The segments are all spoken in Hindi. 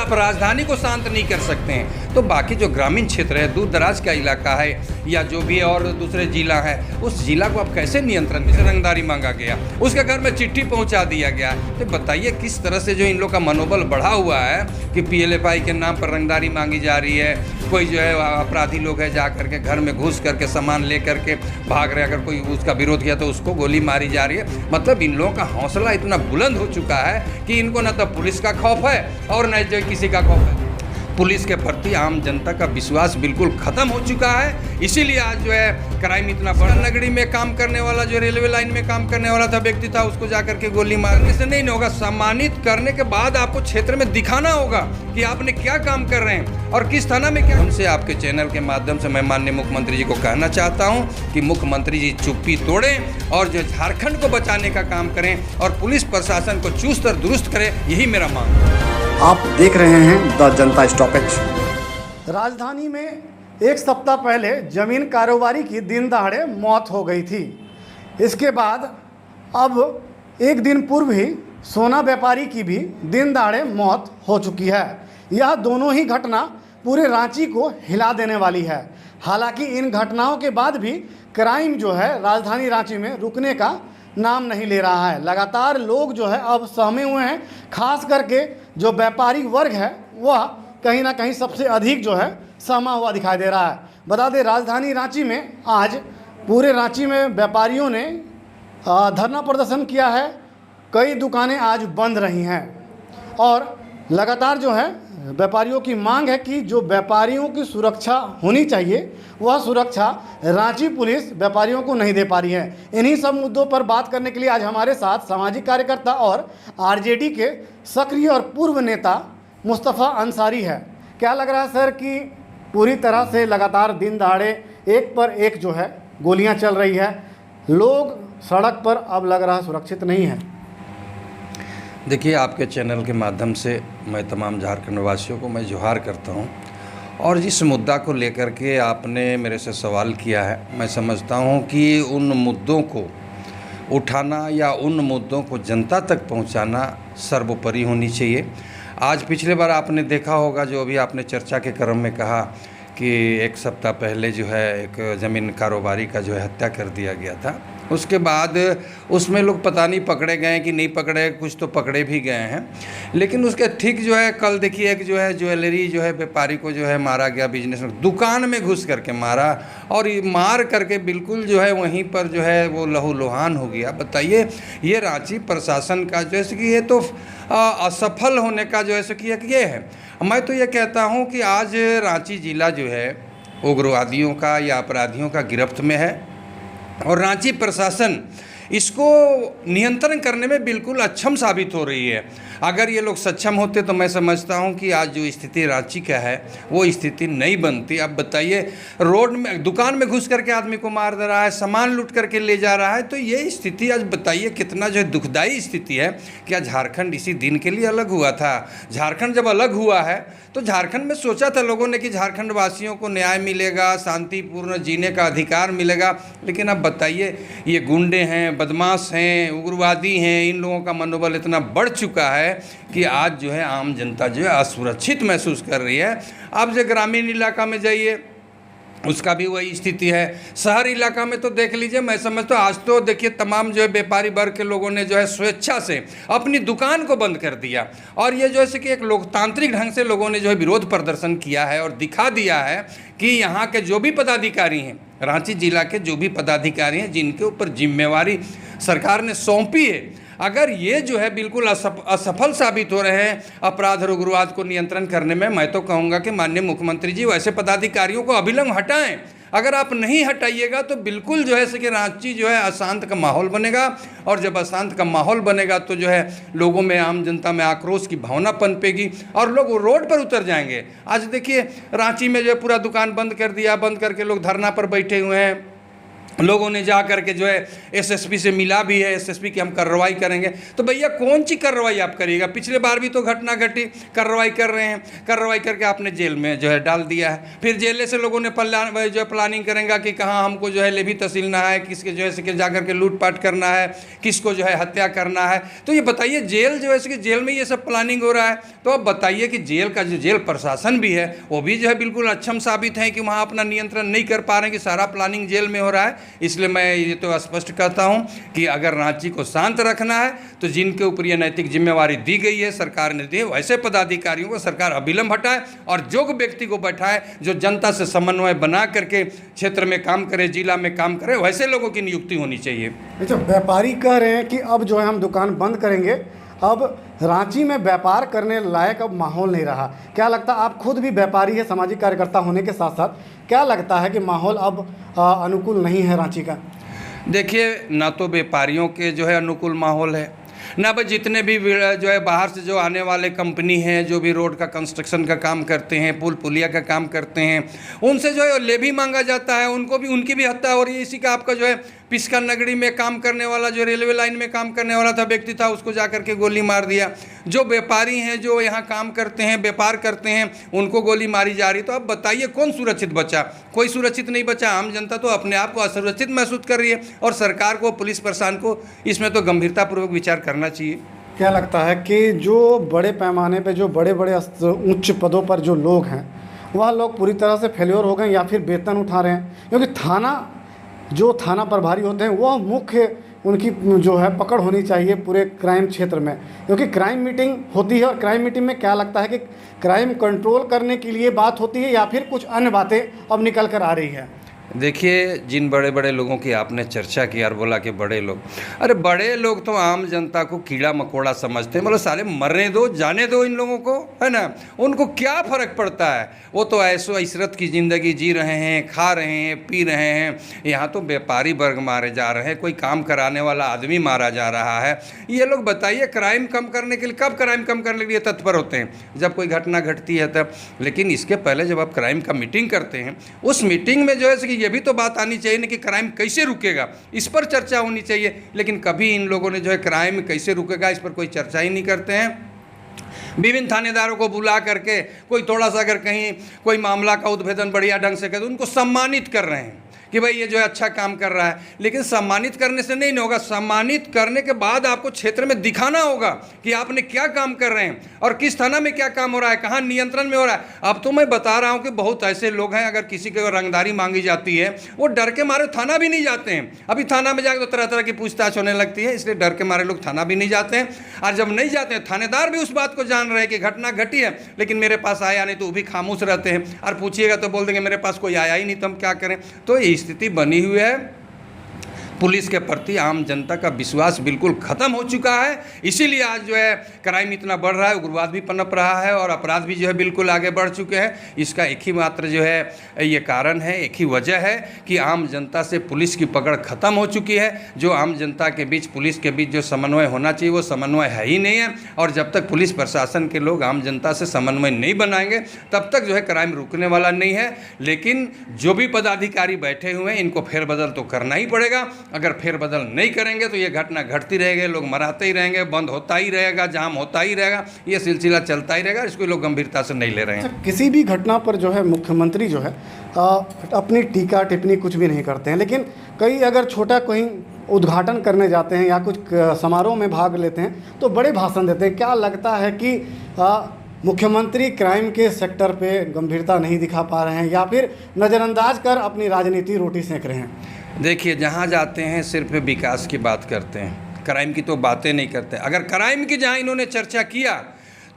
आप राजधानी को शांत नहीं कर सकते हैं तो बाकी जो ग्रामीण क्षेत्र है, दूर दराज का इलाका है या जो भी और दूसरे जिला है, उस जिला को आप कैसे नियंत्रण से रंगदारी मांगा गया, उसके घर में चिट्ठी पहुंचा दिया गया। तो बताइए किस तरह से जो इन लोग का मनोबल बढ़ा हुआ है कि PLFI के नाम पर रंगदारी मांगी जा रही है। कोई जो है अपराधी लोग है जा करके घर में घुस करके सामान ले करके भाग रहे, अगर कोई उसका विरोध किया तो उसको गोली मारी जा रही है। मतलब इन लोगों का हौसला इतना बुलंद हो चुका है कि इनको न तो पुलिस का खौफ है और न जो किसी का खौफ है। पुलिस के प्रति आम जनता का विश्वास बिल्कुल खत्म हो चुका है। इसीलिए आज जो है क्राइम इतना बड़ा। नगरी में काम करने वाला, जो रेलवे लाइन में काम करने वाला था व्यक्ति था, उसको जाकर के गोली मारने से नहीं होगा। सम्मानित करने के बाद आपको क्षेत्र में दिखाना होगा कि आपने क्या काम कर रहे हैं और किस थाना में क्या। उनसे आपके चैनल के माध्यम से मैं माननीय मुख्यमंत्री जी को कहना चाहता हूँ कि मुख्यमंत्री जी चुप्पी तोड़ें और जो झारखंड को बचाने का काम करें और पुलिस प्रशासन को चुस्त और दुरुस्त करें, यही मेरा मांग है। आप देख रहे हैं द जनता स्टॉपेज। राजधानी में एक सप्ताह पहले जमीन कारोबारी की दिन दहाड़े मौत हो गई थी। इसके बाद अब एक दिन पूर्व ही सोना व्यापारी की भी दिन दहाड़े मौत हो चुकी है। यह दोनों ही घटना पूरे रांची को हिला देने वाली है। हालांकि इन घटनाओं के बाद भी क्राइम जो है राजधानी रांची में रुकने का नाम नहीं ले रहा है। लगातार लोग जो है अब सहमे हुए हैं। खास करके जो व्यापारी वर्ग है वह कहीं ना कहीं सबसे अधिक जो है सहमा हुआ दिखाई दे रहा है। बता दें राजधानी रांची में आज पूरे रांची में व्यापारियों ने धरना प्रदर्शन किया है। कई दुकानें आज बंद रही हैं और लगातार जो है व्यापारियों की मांग है कि जो व्यापारियों की सुरक्षा होनी चाहिए वह सुरक्षा रांची पुलिस व्यापारियों को नहीं दे पा रही है। इन्हीं सब मुद्दों पर बात करने के लिए आज हमारे साथ सामाजिक कार्यकर्ता और RJD के सक्रिय और पूर्व नेता मुस्तफ़ा अंसारी है। क्या लग रहा है सर कि पूरी तरह से लगातार दिन दहाड़े एक पर एक जो है गोलियां चल रही है, लोग सड़क पर अब लग रहा सुरक्षित नहीं है? देखिए, आपके चैनल के माध्यम से मैं तमाम झारखंड वासियों को मैं जोहार करता हूं और जिस मुद्दा को लेकर के आपने मेरे से सवाल किया है, मैं समझता हूं कि उन मुद्दों को उठाना या उन मुद्दों को जनता तक पहुंचाना सर्वोपरि होनी चाहिए। आज पिछले बार आपने देखा होगा, जो अभी आपने चर्चा के क्रम में कहा कि एक सप्ताह पहले जो है एक ज़मीन कारोबारी का जो है हत्या कर दिया गया था। उसके बाद उसमें लोग पता नहीं पकड़े गए कि नहीं पकड़े, कुछ तो पकड़े भी गए हैं। लेकिन उसके ठीक जो है कल देखिए एक जो है ज्वेलरी जो है व्यापारी को जो है मारा गया, बिजनेस में दुकान में घुस करके मारा और ये मार करके बिल्कुल जो है वहीं पर जो है वो लहूलुहान हो गया। बताइए, ये रांची प्रशासन का जो है कि ये तो असफल होने का जो है कि ये है। मैं तो ये कहता हूँ कि आज रांची जिला जो है उग्रवादियों का या अपराधियों का गिरफ्त में है और रांची प्रशासन इसको नियंत्रण करने में बिल्कुल अक्षम साबित हो रही है। अगर ये लोग सक्षम होते तो मैं समझता हूँ कि आज जो स्थिति रांची का है वो स्थिति नहीं बनती। अब बताइए, रोड में दुकान में घुस करके आदमी को मार दे रहा है, सामान लूट करके ले जा रहा है, तो ये स्थिति आज बताइए कितना जो है दुखदाई स्थिति है। क्या झारखंड इसी दिन के लिए अलग हुआ था? झारखंड जब अलग हुआ है तो झारखंड में सोचा था लोगों ने कि झारखंड वासियों को न्याय मिलेगा, शांतिपूर्ण जीने का अधिकार मिलेगा। लेकिन अब बताइए, ये गुंडे हैं, बदमाश हैं, उग्रवादी हैं, इन लोगों का मनोबल इतना बढ़ चुका है कि आज जो है आम जनता जो है असुरक्षित महसूस कर रही है। आप जो ग्रामीण इलाका में जाइए उसका भी वही स्थिति है। शहर इलाका में तो देख लीजिए, मैं समझता हूँ आज तो देखिए तमाम जो है व्यापारी वर्ग के लोगों ने जो है स्वेच्छा से अपनी दुकान को बंद कर दिया और ये जो है कि एक लोकतांत्रिक ढंग से लोगों ने जो है विरोध प्रदर्शन किया है और दिखा दिया है कि यहाँ के जो भी पदाधिकारी हैं, रांची जिला के जो भी पदाधिकारी हैं जिनके ऊपर जिम्मेवारी सरकार ने सौंपी है, अगर ये जो है बिल्कुल असफल साबित हो रहे हैं अपराध और उग्रवाद को नियंत्रण करने में, मैं तो कहूँगा कि माननीय मुख्यमंत्री जी वैसे पदाधिकारियों को अभिलंब हटाएं। अगर आप नहीं हटाइएगा तो बिल्कुल जो है कि रांची जो है अशांत का माहौल बनेगा और जब अशांत का माहौल बनेगा तो जो है लोगों में, आम जनता में आक्रोश की भावना पनपेगी और लोग रोड पर उतर जाएंगे। आज देखिए रांची में जो है पूरा दुकान बंद कर दिया, बंद करके लोग धरना पर बैठे हुए हैं। लोगों ने जा करके जो है एसएसपी से मिला भी है, एसएसपी की हम कार्रवाई करेंगे। तो भैया कौन सी कार्रवाई आप करिएगा? पिछले बार भी तो घटना घटी, कार्रवाई कर रहे हैं, कार्रवाई करके आपने जेल में जो है डाल दिया है। फिर जेल से लोगों ने जो है प्लानिंग करेंगे कि कहाँ हमको जो है लेवी तहसीलना है, किसके जो है जा करके लूटपाट करना है, किसको जो है हत्या करना है। तो ये बताइए, जेल जो है कि जेल में ये सब प्लानिंग हो रहा है। तो अब बताइए कि जेल का जो जेल प्रशासन भी है वो भी जो है बिल्कुल अक्षम साबित है कि वहाँ अपना नियंत्रण नहीं कर पा रहे हैं, कि सारा प्लानिंग जेल में हो रहा है। इसलिए मैं ये तो स्पष्ट कहता हूं कि अगर रांची को शांत रखना है तो जिनके ऊपर ये नैतिक जिम्मेवारी दी गई है, सरकार ने दी है, वैसे पदाधिकारियों को सरकार अविलंब हटाए और योग्य व्यक्ति को बैठाए जो जनता से समन्वय बना करके क्षेत्र में काम करे, जिला में काम करे, वैसे लोगों की नियुक्ति होनी चाहिए। अच्छा, व्यापारी कह रहे हैं कि अब जो है हम दुकान बंद करेंगे, अब रांची में व्यापार करने लायक अब माहौल नहीं रहा। क्या लगता है, आप खुद भी व्यापारी है, सामाजिक कार्यकर्ता होने के साथ साथ, क्या लगता है कि माहौल अब अनुकूल नहीं है रांची का? देखिए, ना तो व्यापारियों के जो है अनुकूल माहौल है, ना भाई जितने भी जो है बाहर से जो आने वाले कंपनी हैं, जो भी रोड का कंस्ट्रक्शन का काम करते हैं, पुल पुलिया का काम करते हैं, उनसे जो है लेवी मांगा जाता है, उनकी भी हत्या हो रही है। इसी का आपका जो है पिस्का नगरी में काम करने वाला, जो रेलवे लाइन में काम करने वाला था व्यक्ति था, उसको जा करके गोली मार दिया। जो व्यापारी हैं, जो यहाँ काम करते हैं, व्यापार करते हैं, उनको गोली मारी जा रही। तो अब बताइए कौन सुरक्षित बचा? कोई सुरक्षित नहीं बचा। आम जनता तो अपने आप को असुरक्षित महसूस कर रही है और सरकार को, पुलिस प्रशासन को इसमें तो गंभीरतापूर्वक विचार करना चाहिए। क्या लगता है कि जो बड़े पैमाने पे, जो बड़े बड़े उच्च पदों पर जो लोग हैं, वह लोग पूरी तरह से फेल्योर हो गए या फिर वेतन उठा रहे हैं? क्योंकि जो थाना प्रभारी होते हैं वह मुख्य उनकी जो है पकड़ होनी चाहिए पूरे क्राइम क्षेत्र में, क्योंकि क्राइम मीटिंग होती है और क्राइम मीटिंग में क्या लगता है कि क्राइम कंट्रोल करने के लिए बात होती है या फिर कुछ अन्य बातें अब निकल कर आ रही है? देखिए, जिन बड़े बड़े लोगों की आपने चर्चा की और बोला कि बड़े लोग, अरे बड़े लोग तो आम जनता को कीड़ा मकोड़ा समझते हैं। मतलब साले मरने दो, जाने दो इन लोगों को, है ना। उनको क्या फ़र्क पड़ता है? वो तो ऐसो ऐशरत की ज़िंदगी जी रहे हैं, खा रहे हैं, पी रहे हैं। यहाँ तो व्यापारी वर्ग मारे जा रहे हैं, कोई काम कराने वाला आदमी मारा जा रहा है। ये लोग बताइए क्राइम कम करने के लिए कब क्राइम कम करने के लिए तत्पर होते हैं? जब कोई घटना घटती है तब। लेकिन इसके पहले जब आप क्राइम का मीटिंग करते हैं, उस मीटिंग में जो है कि ये भी तो बात आनी चाहिए ना कि क्राइम कैसे रुकेगा, इस पर चर्चा होनी चाहिए। लेकिन कभी इन लोगों ने जो है क्राइम कैसे रुकेगा इस पर कोई चर्चा ही नहीं करते हैं। विभिन्न थानेदारों को बुला करके कोई थोड़ा सा अगर कहीं कोई मामला का उद्भेदन बढ़िया ढंग से करे तो उनको सम्मानित कर रहे हैं कि भाई ये जो है अच्छा काम कर रहा है। लेकिन सम्मानित करने से नहीं होगा, सम्मानित करने के बाद आपको क्षेत्र में दिखाना होगा कि आपने क्या काम कर रहे हैं और किस थाना में क्या काम हो रहा है, कहाँ नियंत्रण में हो रहा है। अब तो मैं बता रहा हूँ कि बहुत ऐसे लोग हैं, अगर किसी को रंगदारी मांगी जाती है वो डर के मारे थाना भी नहीं जाते हैं। अभी थाना में जाकर तो तरह तरह की पूछताछ होने लगती है, इसलिए डर के मारे लोग थाना भी नहीं जाते हैं। और जब नहीं जाते हैं, थानेदार भी उस बात को जान रहे हैं कि घटना घटी है लेकिन मेरे पास आया नहीं, तो वो भी खामोश रहते हैं। और पूछिएगा तो बोल देंगे मेरे पास कोई आया ही नहीं, तो हम क्या करें। तो स्थिति बनी हुई है। पुलिस के प्रति आम जनता का विश्वास बिल्कुल ख़त्म हो चुका है। इसीलिए आज जो है क्राइम इतना बढ़ रहा है, उग्रवाद भी पनप रहा है और अपराध भी जो है बिल्कुल आगे बढ़ चुके हैं। इसका एक ही मात्र जो है ये कारण है, एक ही वजह है कि आम जनता से पुलिस की पकड़ ख़त्म हो चुकी है। जो आम जनता के बीच, पुलिस के बीच जो समन्वय होना चाहिए वो समन्वय है ही नहीं है। और जब तक पुलिस प्रशासन के लोग आम जनता से समन्वय नहीं बनाएंगे तब तक जो है क्राइम रुकने वाला नहीं है। लेकिन जो भी पदाधिकारी बैठे हुए हैं इनको फेरबदल तो करना ही पड़ेगा। अगर फेरबदल नहीं करेंगे तो ये घटना घटती रहेगी, लोग मराते ही रहेंगे, बंद होता ही रहेगा, जाम होता ही रहेगा, ये सिलसिला चलता ही रहेगा। इसको लोग गंभीरता से नहीं ले रहे हैं। किसी भी घटना पर जो है मुख्यमंत्री जो है अपनी टीका टिप्पणी कुछ भी नहीं करते हैं, लेकिन कई अगर छोटा कोई उद्घाटन करने जाते हैं या कुछ समारोह में भाग लेते हैं तो बड़े भाषण देते हैं। क्या लगता है कि मुख्यमंत्री क्राइम के सेक्टर पे गंभीरता नहीं दिखा पा रहे हैं या फिर नज़रअंदाज कर अपनी राजनीति रोटी सेंक रहे हैं? देखिए, जहाँ जाते हैं सिर्फ विकास की बात करते हैं, क्राइम की तो बातें नहीं करते। अगर क्राइम की जहाँ इन्होंने चर्चा किया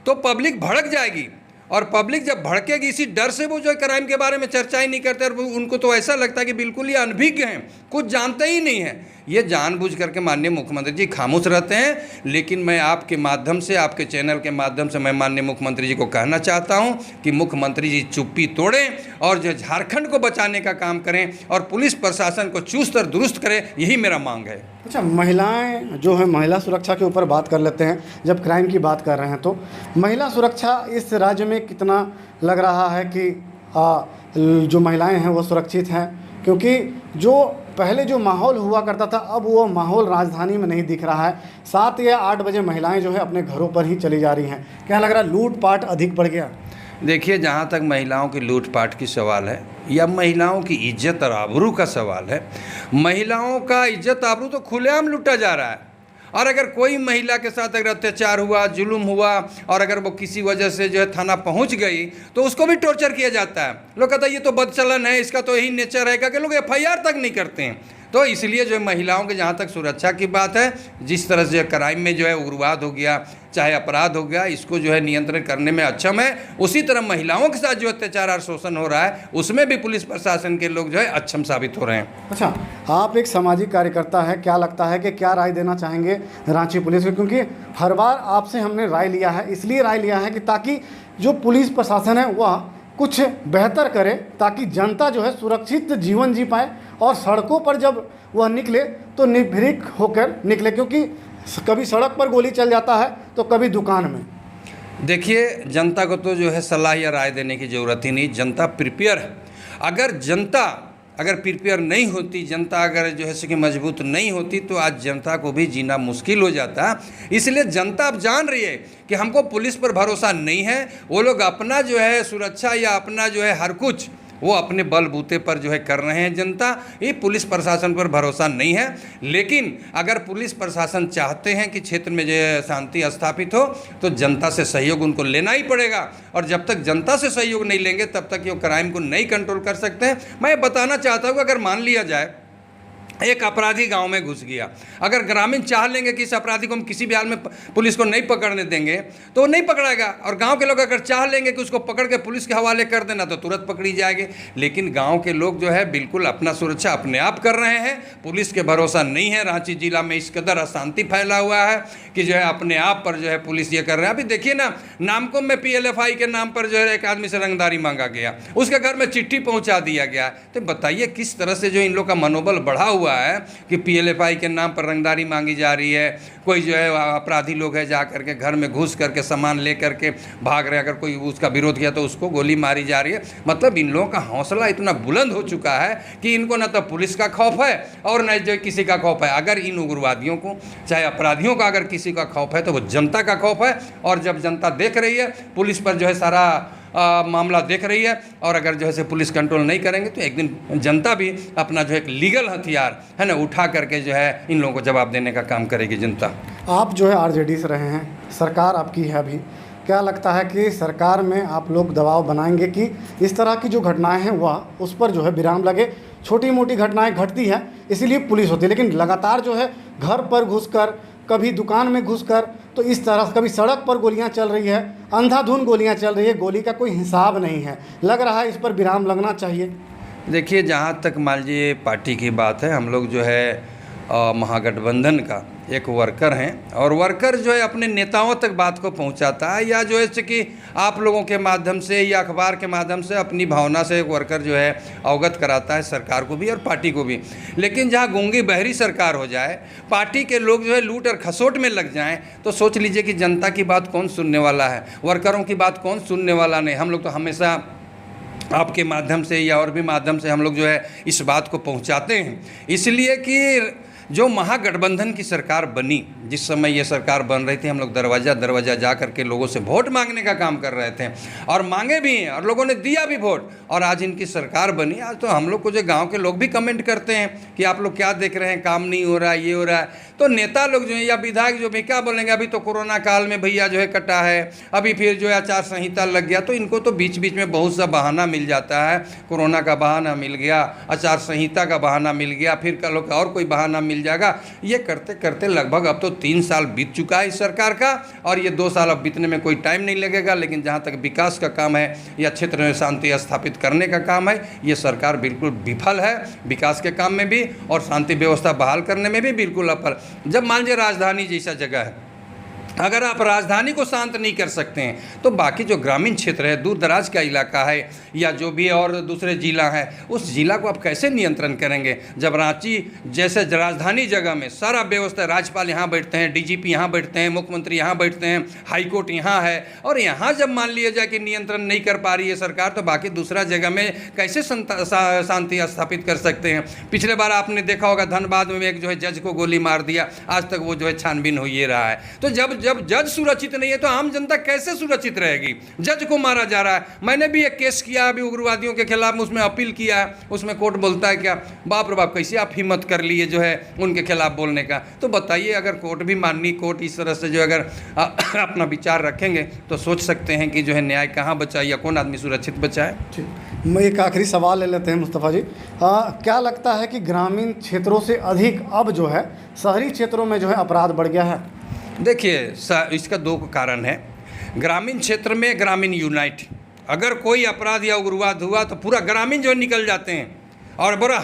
तो पब्लिक भड़क जाएगी और पब्लिक जब भड़केगी इसी डर से वो जो क्राइम के बारे में चर्चा ही नहीं करते। और उनको तो ऐसा लगता है कि बिल्कुल ये अनभिज्ञ हैं, कुछ जानते ही नहीं हैं। ये जानबूझ करके माननीय मुख्यमंत्री जी खामोश रहते हैं। लेकिन मैं आपके माध्यम से, आपके चैनल के माध्यम से मैं माननीय मुख्यमंत्री जी को कहना चाहता हूं कि मुख्यमंत्री जी चुप्पी तोड़ें और जो झारखंड को बचाने का काम करें और पुलिस प्रशासन को चुस्त और दुरुस्त करें, यही मेरा मांग है। अच्छा, महिलाएं जो है, महिला सुरक्षा के ऊपर बात कर लेते हैं। जब क्राइम की बात कर रहे हैं तो महिला सुरक्षा इस राज्य में कितना लग रहा है कि जो महिलाएं हैं वो सुरक्षित हैं? क्योंकि जो पहले जो माहौल हुआ करता था अब वो माहौल राजधानी में नहीं दिख रहा है। 7 या 8 बजे महिलाएं जो है अपने घरों पर ही चली जा रही हैं। क्या लग रहा है, लूटपाट अधिक बढ़ गया? देखिए, जहाँ तक महिलाओं की लूटपाट की सवाल है या महिलाओं की इज्जत और आबरू का सवाल है, महिलाओं का इज्जत आबरू तो खुलेआम लूटा जा रहा है। और अगर कोई महिला के साथ अगर अत्याचार हुआ, जुल्म हुआ और अगर वो किसी वजह से जो है थाना पहुंच गई तो उसको भी टॉर्चर किया जाता है। लोग कहते हैं ये तो बदचलन है, इसका तो यही नेचर है, कि लोग FIR तक नहीं करते हैं। तो इसलिए जो है महिलाओं के जहाँ तक सुरक्षा की बात है, जिस तरह से क्राइम में जो है उग्रवाद हो गया, चाहे अपराध हो गया, इसको जो है नियंत्रण करने में अक्षम है, उसी तरह महिलाओं के साथ जो अत्याचार और शोषण हो रहा है उसमें भी पुलिस प्रशासन के लोग जो है अक्षम साबित हो रहे हैं। अच्छा, आप एक सामाजिक कार्यकर्ता है, क्या लगता है कि क्या राय देना चाहेंगे रांची पुलिस को? क्योंकि हर बार आपसे हमने राय लिया है, इसलिए राय लिया है कि ताकि जो पुलिस प्रशासन है वह कुछ बेहतर करे, ताकि जनता जो है सुरक्षित जीवन जी पाए और सड़कों पर जब वह निकले तो निर्भीक होकर निकले, क्योंकि कभी सड़क पर गोली चल जाता है तो कभी दुकान में। देखिए, जनता को तो जो है सलाह या राय देने की ज़रूरत ही नहीं, जनता प्रिपेयर है। अगर जनता प्रिपेयर नहीं होती, जनता अगर जो है कि मजबूत नहीं होती तो आज जनता को भी जीना मुश्किल हो जाता। इसलिए जनता अब जान रही है कि हमको पुलिस पर भरोसा नहीं है। वो लोग अपना जो है सुरक्षा या अपना जो है हर कुछ वो अपने बलबूते पर जो है कर रहे हैं। जनता ये पुलिस प्रशासन पर भरोसा नहीं है। लेकिन अगर पुलिस प्रशासन चाहते हैं कि क्षेत्र में जो है शांति स्थापित हो तो जनता से सहयोग उनको लेना ही पड़ेगा। और जब तक जनता से सहयोग नहीं लेंगे तब तक ये क्राइम को नहीं कंट्रोल कर सकते हैं। मैं बताना चाहता हूँ कि अगर मान लिया जाए एक अपराधी गांव में घुस गया, अगर ग्रामीण चाह लेंगे कि इस अपराधी को हम किसी भी हाल में पुलिस को नहीं पकड़ने देंगे तो वो नहीं पकड़ाएगा, और गांव के लोग अगर चाह लेंगे कि उसको पकड़ के पुलिस के हवाले कर देना तो तुरंत पकड़ी जाएगी। लेकिन गांव के लोग जो है बिल्कुल अपना सुरक्षा अपने आप कर रहे हैं, पुलिस के भरोसा नहीं है। रांची जिला में इस कदर अशांति फैला हुआ है कि जो है अपने आप पर जो है पुलिस ये कर रहे हैं। अभी देखिए ना, नामकुम में PLFI के नाम पर जो है एक आदमी से रंगदारी मांगा गया, उसके घर में चिट्ठी पहुँचा दिया गया। तो बताइए किस तरह से जो इन लोग का मनोबल बढ़ा हुआ है कि PLFI के नाम पर रंगदारी मांगी जा रही है। कोई जो है अपराधी लोग है जा करके घर में घुस करके सामान ले करके भाग रहे, अगर कोई उसका विरोध किया तो उसको गोली मारी जा रही है। मतलब इन लोगों का हौसला इतना बुलंद हो चुका है कि इनको ना तो पुलिस का खौफ है और न जो किसी का खौफ है। अगर इन उग्रवादियों को चाहे अपराधियों का अगर किसी का खौफ है तो वो जनता का खौफ है। और जब जनता देख रही है पुलिस पर जो है सारा मामला देख रही है, और अगर जो है से पुलिस कंट्रोल नहीं करेंगे तो एक दिन जनता भी अपना जो एक लीगल हथियार है ना उठा करके जो है इन लोगों को जवाब देने का काम करेगी जनता। आप जो है RJD से रहे हैं, सरकार आपकी है अभी, क्या लगता है कि सरकार में आप लोग दबाव बनाएंगे कि इस तरह की जो घटनाएं हैं वह उस पर जो है विराम लगे? छोटी मोटी घटनाएं घटती हैं इसीलिए पुलिस होती है, लेकिन लगातार जो है घर पर घुसकर, कभी दुकान में घुसकर, तो इस तरह कभी सड़क पर गोलियां चल रही है, अंधाधुंध गोलियां चल रही है, गोली का कोई हिसाब नहीं है। लग रहा है इस पर विराम लगना चाहिए। देखिए, जहाँ तक मान लीजिए पार्टी की बात है, हम लोग जो है महागठबंधन का एक वर्कर हैं, और वर्कर जो है अपने नेताओं तक बात को पहुंचाता है या जो है कि आप लोगों के माध्यम से या अखबार के माध्यम से अपनी भावना से एक वर्कर जो है अवगत कराता है सरकार को भी और पार्टी को भी। लेकिन जहां गूंगी बहरी सरकार हो जाए, पार्टी के लोग जो है लूट और खसोट में लग जाएं, तो सोच लीजिए कि जनता की बात कौन सुनने वाला है, वर्करों की बात कौन सुनने वाला नहीं। हम लोग तो हमेशा आपके माध्यम से या और भी माध्यम से हम लोग जो है इस बात को पहुंचाते हैं, इसलिए कि जो महागठबंधन की सरकार बनी, जिस समय ये सरकार बन रही थी, हम लोग दरवाज़ा दरवाज़ा जा करके लोगों से वोट मांगने का काम कर रहे थे और मांगे भी हैं और लोगों ने दिया भी वोट, और आज इनकी सरकार बनी। आज तो हम लोग को जो गांव के लोग भी कमेंट करते हैं कि आप लोग क्या देख रहे हैं, काम नहीं हो रहा है, ये हो रहा है। तो नेता लोग जो है या विधायक जो भी क्या बोलेंगे, अभी तो कोरोना काल में भैया जो है कटा है, अभी फिर जो है आचार संहिता लग गया, तो इनको तो बीच बीच में बहुत सा बहाना मिल जाता है। कोरोना का बहाना मिल गया, आचार संहिता का बहाना मिल गया, फिर कल और कोई बहाना मिल जाएगा। ये करते करते लगभग अब तो 3 साल बीत चुका है इस सरकार का, और ये 2 साल अब बीतने में कोई टाइम नहीं लगेगा। लेकिन जहाँ तक विकास का काम है या क्षेत्र में शांति स्थापित करने का काम है, ये सरकार बिल्कुल विफल है, विकास के काम में भी और शांति व्यवस्था बहाल करने में भी बिल्कुल असफल। जब मान लीजिए राजधानी जैसा जगह है, अगर आप राजधानी को शांत नहीं कर सकते हैं तो बाकी जो ग्रामीण क्षेत्र है, दूर दराज का इलाका है या जो भी और दूसरे ज़िला है, उस ज़िला को आप कैसे नियंत्रण करेंगे? जब रांची जैसे राजधानी जगह में सारा व्यवस्था, राज्यपाल यहाँ बैठते हैं, डीजीपी यहाँ बैठते हैं, मुख्यमंत्री यहाँ बैठते हैं, हाईकोर्ट यहाँ है, और यहाँ जब मान लिया जाए कि नियंत्रण नहीं कर पा रही है सरकार, तो बाकी दूसरा जगह में कैसे शांति स्थापित कर सकते हैं? पिछले बार आपने देखा होगा धनबाद में एक जो है जज को गोली मार दिया, आज तक वो जो है छानबीन हो ही रहा है। तो जब जज सुरक्षित नहीं है तो आम जनता कैसे सुरक्षित रहेगी? जज को मारा जा रहा है। मैंने भी एक केस किया अभी उग्रवादियों के खिलाफ, उसमें अपील किया है, उसमें कोर्ट बोलता है क्या, बाप रे बाप, कैसे आप हिम्मत कर लिए जो है उनके खिलाफ बोलने का? तो बताइए, अगर कोर्ट भी माननीय कोर्ट इस तरह से जो अगर अपना विचार रखेंगे तो सोच सकते हैं कि जो है न्याय कहाँ बचाए या कौन आदमी सुरक्षित बचाए। ठीक, मैं एक आखिरी सवाल ले लेते हैं मुस्तफ़ा जी। क्या लगता है कि ग्रामीण क्षेत्रों से अधिक अब जो है शहरी क्षेत्रों में जो है अपराध बढ़ गया है? देखिए, इसका दो कारण है। ग्रामीण क्षेत्र में ग्रामीण यूनाइट, अगर कोई अपराध या उग्रवाद हुआ तो पूरा ग्रामीण जो निकल जाते हैं और बड़ा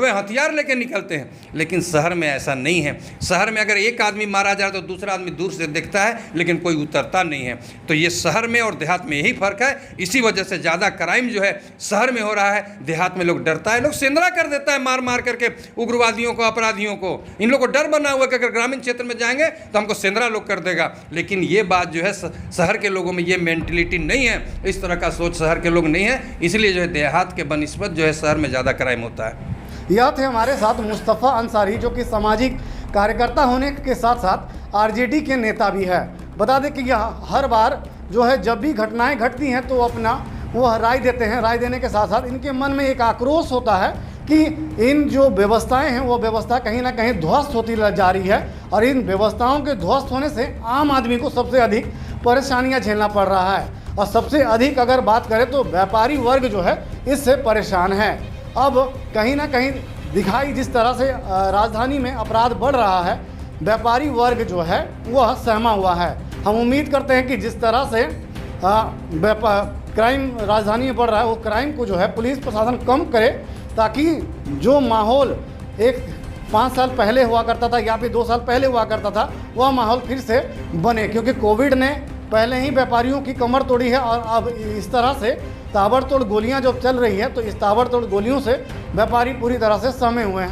हथियार लेके निकलते हैं। लेकिन शहर में ऐसा नहीं है। शहर में अगर एक आदमी मारा जाए तो दूसरा आदमी दूर से देखता है, लेकिन कोई उतरता नहीं है। तो ये शहर में और देहात में यही फ़र्क है। इसी वजह से ज़्यादा क्राइम जो है शहर में हो रहा है, देहात में लोग डरता है, लोग सेंधरा कर देता है मार मार करके उग्रवादियों को, अपराधियों को। इन लोगों को डर बना हुआ है कि अगर ग्रामीण क्षेत्र में जाएंगे तो हमको सेंधरा लोग कर देगा। लेकिन ये बात जो है शहर के लोगों में ये मेंटलिटी नहीं है, इस तरह का सोच शहर के लोग नहीं है। इसलिए जो है देहात के बनिस्बत जो है शहर में ज़्यादा क्राइम होता है। यह थे हमारे साथ मुस्तफ़ा अंसारी, जो कि सामाजिक कार्यकर्ता होने के साथ साथ आरजेडी के नेता भी है। बता दें कि यह हर बार जो है जब भी घटनाएं घटती हैं तो अपना वो राय देते हैं। राय देने के साथ साथ इनके मन में एक आक्रोश होता है कि इन जो व्यवस्थाएं हैं वो व्यवस्था कहीं ना कहीं ध्वस्त होती जा रही है, और इन व्यवस्थाओं के ध्वस्त होने से आम आदमी को सबसे अधिक परेशानियां झेलना पड़ रहा है। और सबसे अधिक अगर बात करें तो व्यापारी वर्ग जो है इससे परेशान है। अब कहीं ना कहीं दिखाई जिस तरह से राजधानी में अपराध बढ़ रहा है, व्यापारी वर्ग जो है वह सहमा हुआ है। हम उम्मीद करते हैं कि जिस तरह से क्राइम राजधानी में बढ़ रहा है, वो क्राइम को जो है पुलिस प्रशासन कम करे, ताकि जो माहौल एक 5 साल पहले हुआ करता था या फिर 2 साल पहले हुआ करता था, वह माहौल फिर से बने। क्योंकि कोविड ने पहले ही व्यापारियों की कमर तोड़ी है, और अब इस तरह से ताबड़तोड़ गोलियां जो चल रही हैं, तो इस ताबड़तोड़ गोलियों से व्यापारी पूरी तरह से सहमे हुए हैं।